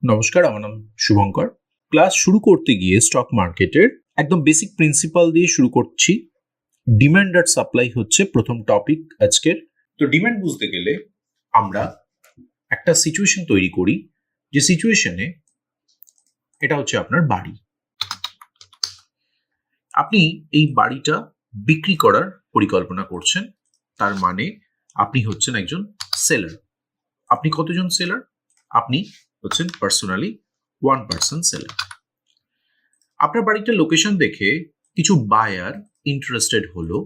নমস্কার, আমার নাম শুভঙ্কর। ক্লাস শুরু করতে গিয়ে স্টক মার্কেটের একদম বেসিক প্রিন্সিপাল দিয়ে শুরু করছি। ডিমান্ড আর সাপ্লাই হচ্ছে প্রথম টপিক আজকের। তো ডিমান্ড বুঝতে গেলে আমরা একটা সিচুয়েশন তৈরি করি, যে সিচুয়েশনে এটা হচ্ছে আপনার বাড়ি। আপনি এই বাড়িটা বিক্রি করার পরিকল্পনা করছেন, তার মানে আপনি হচ্ছেন একজন সেলার। আপনি কতজন সেলার? আপনি হচ্ছেন পার্সোনালি 1% সেলার। আপনার বাড়িটার লোকেশন দেখে কিছু বায়ার ইন্টারেস্টেড হলো।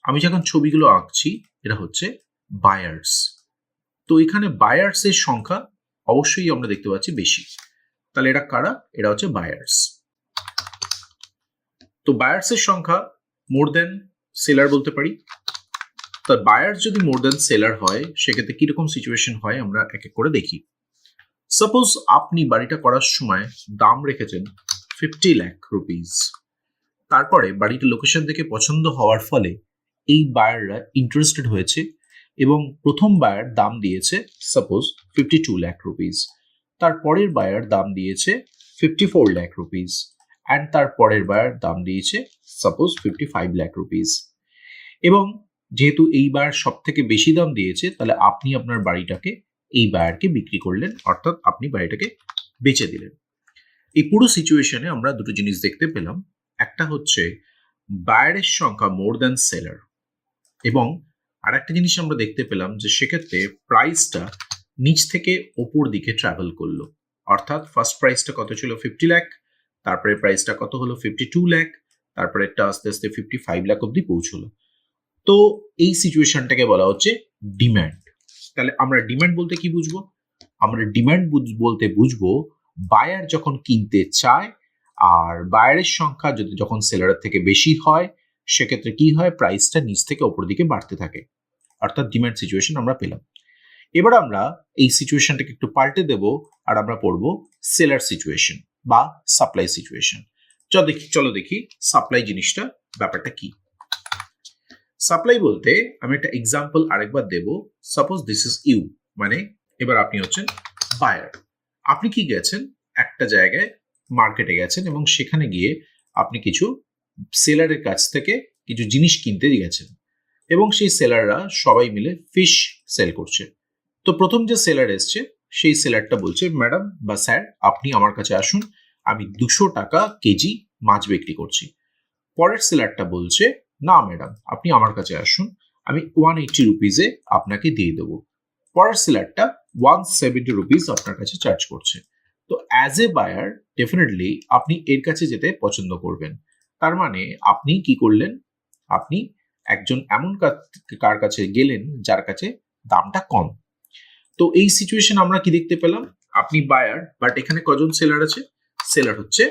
আমি যখন ছবিগুলো আঁকছি এরা হচ্ছে বায়ার্স। তো এখানে বায়ার্স এর সংখ্যা অবশ্যই আমরা দেখতে পাচ্ছি বেশি। তাহলে এরা কারা? এরা হচ্ছে বায়ার্স। তো বায়ার্স এর সংখ্যা মোর দেন সেলার বলতে পারি। তো বায়ার্স যদি মোর দেন সেলার হয় সেক্ষেত্রে কিরকম সিচুয়েশন হয় আমরা এক এক করে দেখি। সাপোজ আপনি বাড়িটা করার সময় দাম রেখেছেন 50 লাখ রুপিস। তারপরে বাড়িটির লোকেশন দেখে পছন্দ হওয়ার ফলে এই বায়াররা ইন্টারেস্টেড হয়েছে এবং প্রথম বায়ার দাম দিয়েছে সাপোজ 52 লাখ রুপিস, তারপরের বায়ার দাম দিয়েছে 54 লাখ রুপিস অ্যান্ড তারপরের বায়ার দাম দিয়েছে সাপোজ 55 লাখ রুপিস। এবং যেহেতু এই বায়ার সব থেকে বেশি দাম দিয়েছে, তাহলে আপনি আপনার বাড়িটাকে এই বায়ারকে বিক্রি করলেন, অর্থাৎ আপনি বাড়িটাকে বেচে দিলেন। এই পুরো সিচুয়েশনে আমরা দুটো জিনিস দেখতে পেলাম। একটা হচ্ছে বায়ারের সংখ্যা মোর দ্যান সেলার, এবং আরেকটা জিনিস আমরা দেখতে পেলাম যে সেক্ষেত্রে প্রাইসটা নিচ থেকে ওপর দিকে ট্রাভেল করলো। অর্থাৎ ফার্স্ট প্রাইসটা কত ছিল? 50 লাখ, তারপরে প্রাইসটা কত হলো? 52 লাখ, তারপরে একটা আস্তে আস্তে 55 লাখ অব্দি পৌঁছলো। তো এই সিচুয়েশনটাকে বলা হচ্ছে ডিম্যান্ড। তাহলে আমরা ডিম্যান্ড বলতে কি বুঝবো? আমরা ডিম্যান্ড বলতে বুঝবো বায়ার যখন কিনতে চায় আর বায়ারের সংখ্যা যদি যখন সেলারের থেকে বেশি হয় সেক্ষেত্রে কি হয়? প্রাইসটা নিচ থেকে ওপর দিকে বাড়তে থাকে, অর্থাৎ ডিম্যান্ড সিচুয়েশন আমরা পেলাম। এবার আমরা এই সিচুয়েশনটাকে একটু পাল্টে দেব আর আমরা পড়বো সেলার সিচুয়েশন বা সাপ্লাই সিচুয়েশন। চলো দেখি সাপ্লাই জিনিসটা ব্যাপারটা কি। সাপ্লাই বলতে আমি একটা এক্সাম্পল আরেকবার দেব। সাপোজ দিস ইজ ইউ, মানে এবার আপনি হচ্ছেন বায়ার। আপনি কি গেছেন একটা জায়গায়, মার্কেটে গেছেন এবং সেখানে গিয়ে আপনি কিছু সেলারের কাছ থেকে কিছু জিনিস কিনতে গেছেন এবং সেই সেলাররা সবাই মিলে ফিশ সেল করছে। তো প্রথম যে সেলার এসছে সেই সেলারটা বলছে, ম্যাডাম বা স্যার আপনি আমার কাছে আসুন, আমি 200 টাকা কেজি মাছ বিক্রি করছি। পরের সেলারটা বলছে, না ম্যাডাম আপনি আমার কাছে আসুন, আমি 180 রুপিজে আপনাকে দিয়ে দেবো। পরের সেলারটা 170 রুপিস আপনার কাছে চার্জ করছে। তো অ্যাজ এ বায়ার ডেফিনেটলি আপনি এর কাছে যেতে পছন্দ করবেন। তার মানে আপনি কি করলেন? আপনি একজন এমন কার কাছে গেলেন যার কাছে দামটা কম। তো এই সিচুয়েশন আমরা কি দেখতে পেলাম? আপনি বায়ার, বাট এখানে কজন সেলার আছে? সেলার হচ্ছে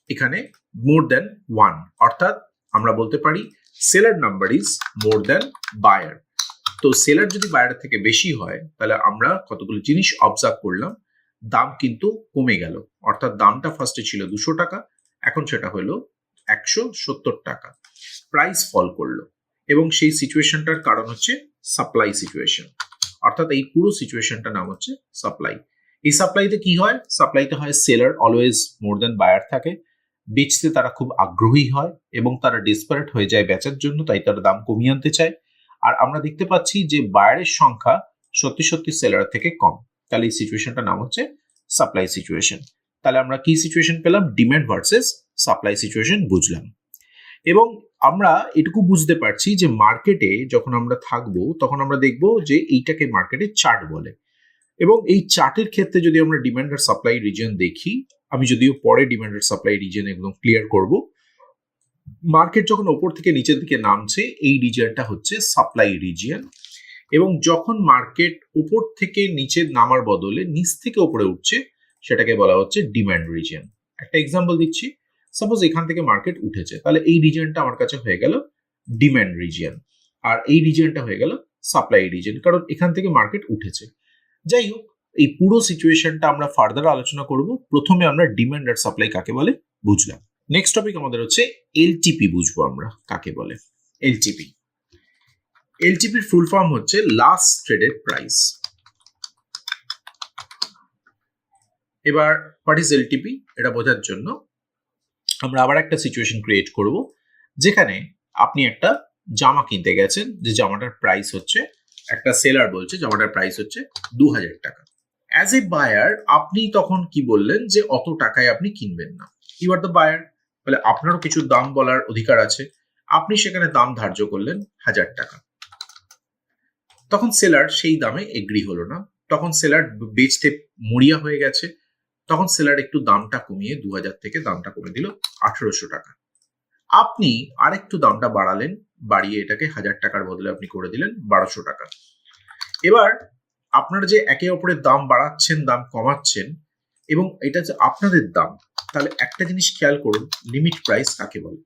এখানে মোর দেন 1, অর্থাৎ আমরা বলতে পারি seller number is more than buyer. তো সেলার যদি বায়ারের থেকে বেশি হয় তাহলে আমরা কতগুলো জিনিস অবজার্ভ করলাম। দাম কিন্তু কমে গেল, অর্থাৎ দামটা ফার্স্টে ছিল 200 টাকা, এখন সেটা হলো 170 টাকা। প্রাইস ফল করলো এবং সেই সিচুয়েশনটার কারণ হচ্ছে সাপ্লাই সিচুয়েশন, অর্থাৎ এই পুরো সিচুয়েশনটার নাম হচ্ছে সাপ্লাই। এই সাপ্লাইতে কি হয়? সাপ্লাইতে হয় সেলার অলওয়েজ মোর দেন বায়ার থাকে, বেচতে তারা খুব আগ্রহী হয় এবং তারা ডেসপারেট হয়ে যায় বেচার জন্য, তাই তারা দাম কমিয়ে আনতে চায়। আর আমরা দেখতে পাচ্ছি যে বায়ারের সংখ্যা সত্যি সত্যি সেলার থেকে কম। তাহলে এই সিচুয়েশনটার নাম হচ্ছে সাপ্লাই সিচুয়েশন। তাহলে আমরা কি সিচুয়েশন পেলাম? ডিমান্ড ভার্সেস সাপ্লাই সিচুয়েশন বুঝলাম। এবং আমরা এটুকু বুঝতে পারছি যে মার্কেটে যখন আমরা থাকবো তখন আমরা দেখব যে এইটাকে মার্কেটে চার্ট বলে, এবং এই চার্টের ক্ষেত্রে যদি আমরা ডিমান্ড আর সাপ্লাই রিজিয়ন দেখি, আমি যদিও পরে ডিমান্ড আর সাপ্লাই রিজিয়ন একদম ক্লিয়ার করব। মার্কেট যখন ওপর থেকে নিচের দিকে নামছে এই রিজিয়নটা হচ্ছে সাপ্লাই রিজিয়ন, এবং যখন মার্কেট উপর থেকে নিচে নামার বদলে নিচ থেকে উপরে উঠছে সেটাকে বলা হচ্ছে ডিমান্ড রিজিয়ন। একটা এক্সাম্পল দিচ্ছি, সাপোজ এখান থেকে মার্কেট উঠেছে, তাহলে এই রিজিয়নটা আমার কাছে হয়ে গেল ডিমান্ড রিজিয়ন, আর এই রিজিয়নটা হয়ে গেল সাপ্লাই রিজিয়ন, কারণ এখান থেকে মার্কেট উঠেছে। যাই হোক, এই পুরো সিচুয়েশনটা আমরা ফার্দার আলোচনা করব। প্রথমে আমরা ডিমান্ড আর সাপ্লাই কাকে বলে বুঝলাম। নেক্সট টপিক আমাদের হচ্ছে এলটিপি বুঝবো আমরা কাকে বলে। এলটিপি, এলটিপির ফুল ফর্ম হচ্ছে লাস্ট ট্রেডেড প্রাইস। এবার হোয়াট ইজ এলটিপি এটা বোঝার জন্য আমরা আবার একটা সিচুয়েশন ক্রিয়েট করব, যেখানে আপনি একটা জামা কিনতে গেছেন, যে জামাটার প্রাইস হচ্ছে, একটা সেলার বলছে জামাটার প্রাইস হচ্ছে 2000 টাকা। অ্যাজ এ বায়ার আপনি তখন কি বললেন যে অত টাকায় আপনি কিনবেন না, ইউ আর দ্য বায়ার, তাহলে আপনারও কিছু দাম বলার অধিকার আছে। আপনি সেখানে দাম ধার্য করলেন 1000 টাকা। তখন সেলার সেই দামে এগ্রি হলো না, তখন সেলার বেচতে মরিয়া হয়ে গেছে, তখন সেলার একটু দামটা কমিয়ে 2000 থেকে দামটা কমে দিল 1800 টাকা। আপনি আরেকটু দামটা বাড়ালেন, বাড়িয়ে এটাকে 1000 টাকার বদলে আপনি করে দিলেন 1200 টাকা। এবার আপনারা যে একে অপরের দাম বাড়াচ্ছেন, দাম কমাচ্ছেন, এবং এটা যে আপনাদের দাম, তাহলে একটা জিনিস খেয়াল করুন, লিমিট প্রাইস কাকে বলে।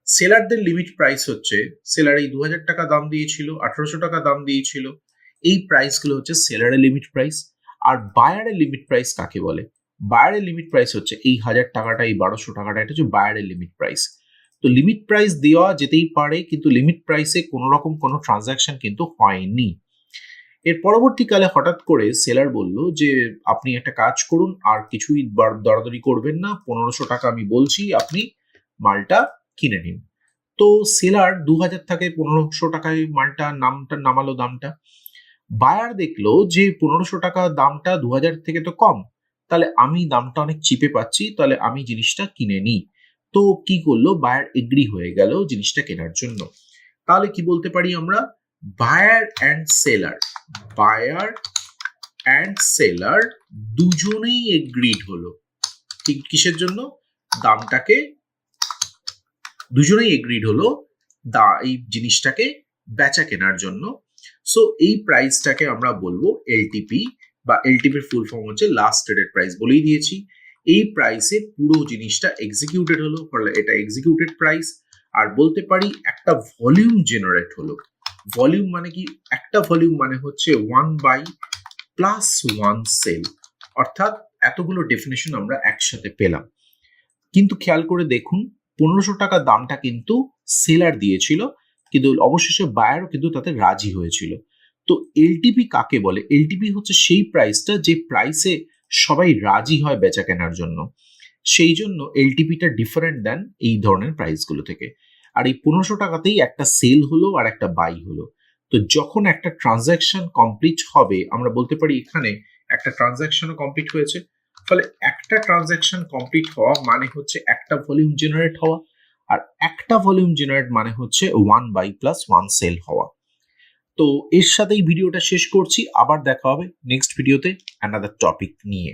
সেলারদের লিমিট প্রাইস হচ্ছে, সেলার এই 2000 টাকা দাম দিয়েছিল, 1800 টাকা দাম দিয়েছিল, এই প্রাইসগুলো হচ্ছে সেলারের লিমিট প্রাইস। আর বায়ারের লিমিট প্রাইস কাকে বলে? বায়ারের লিমিট প্রাইস হচ্ছে এই 1000 টাকাটা, এই 1200 টাকাটা, এটা হচ্ছে বায়ারের লিমিট প্রাইস। তো লিমিট প্রাইস দেওয়া যেতেই পারে, কিন্তু লিমিট প্রাইসে কোনো রকম কোনো ট্রানজাকশন কিন্তু হয়নি। এর পরবর্তীকালে হঠাৎ করে সেলার বলল যে আপনি একটা কাজ করুন, আর কিছুই দরাদরি করবেন না, 1500 টাকা আমি বলছি, আপনি মালটা কিনে নিন। তো সেলার 2000 থেকে 1500 টাকায় মালটা নামালো দামটা। বায়ার দেখলো যে 1500 টাকা দামটা 2000 থেকে তো কম, তাহলে আমি দামটা অনেক চিপে পাচ্ছি, তাহলে আমি জিনিসটা কিনে নিই। তো কি করলো, বায়ার এগ্রি হয়ে গেল জিনিসটা কেনার জন্য। তাহলে কি বলতে পারি আমরা, বায়ার অ্যান্ড সেলার দুজনেই এগ্রিড হলো। ঠিক কিসের জন্য? দামটাকে দুজনেই এগ্রিড হলো এই জিনিসটাকে বেচা কেনার জন্য। সো এই প্রাইসটাকে আমরা বলবো এলটিপি, বা এলটিপির ফুল ফর্ম হচ্ছে লাস্ট ট্রেডেড প্রাইস, বলেই দিয়েছি। এই প্রাইসে পুরো জিনিসটা এক্সিকিউটেড হলো, ফলে এটা এক্সিকিউটেড প্রাইস। আর বলতে পারি একটা ভলিউম জেনারেট হলো। ভলিউম মানে কি? একটা ভলিউম মানে হচ্ছে 1 বাই প্লাস 1 সেল, অর্থাৎ এতগুলো ডেফিনেশন আমরা একসাথে পেলাম। কিন্তু খেয়াল করে দেখুন, 1500 টাকা দামটা কিন্তু সেলার দিয়েছিল, কিন্তু অবশেষে বায়ারও কিন্তু তাতে রাজি হয়েছিল। তো এলটিপি কাকে বলে? এলটিপি হচ্ছে সেই প্রাইসটা যে প্রাইসে সবাই রাজি হয় বেচা কেনার জন্য। সেই জন্য এলটিপিটা ডিফারেন্ট দেন এই ধরনের প্রাইসগুলো থেকে। আর এই 1500 টাকাতেই একটা সেল হলো আর একটা বাই হলো। তো যখন একটা ট্রানজাকশন কমপ্লিট হবে, আমরা বলতে পারি এখানে একটা ট্রানজাকশনও কমপ্লিট হয়েছে। ফলে একটা ট্রানজাকশন কমপ্লিট হওয়া মানে হচ্ছে একটা ভলিউম জেনারেট হওয়া, আর একটা ভলিউম জেনারেট মানে হচ্ছে 1 বাই প্লাস 1 সেল হওয়া। তো এর সাথেই ভিডিওটা শেষ করছি, আবার দেখা হবে নেক্সট ভিডিওতে অ্যানাদার টপিক নিয়ে।